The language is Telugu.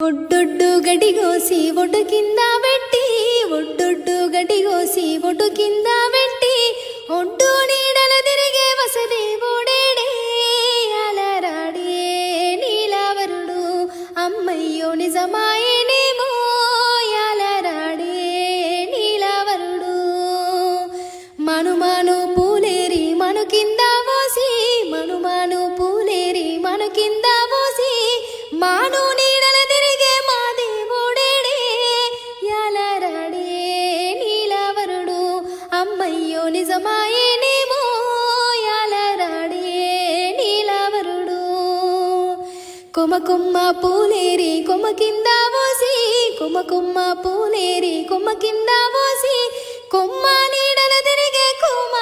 ఒడ్డొడ్డు గడిగోసి ఒడ్డు కింద పెట్టి ఒడ్డొడ్డు గడిగోసి ఒడ్డు కింద పెట్టి ఒడ్డు నీడల తిరిగే వసదే ఓడేడే అలరాడే నీలవరుడు అమ్మయ్యో నిజమాయేనేమో అలరాడే నీలవరుడు మనుమాను పూలేరి మను కింద పోసి మనుమాను పూలేరి మను కింద పోసి మాను నీడల తిరిగే మా దేవుడేడే యాలరాడే నీలవరుడు అమ్మయ్యో నిజమాయేనేమో యాలరాడే నీలవరుడు కొమ్మ కొమ్మ పూలేరి కొమ్మ కింద పోసి కొమ్మ కొమ్మ పూలేరి కొమ్మ కింద పోసి కొమ్మ నీడల తిరిగే కొమ్మ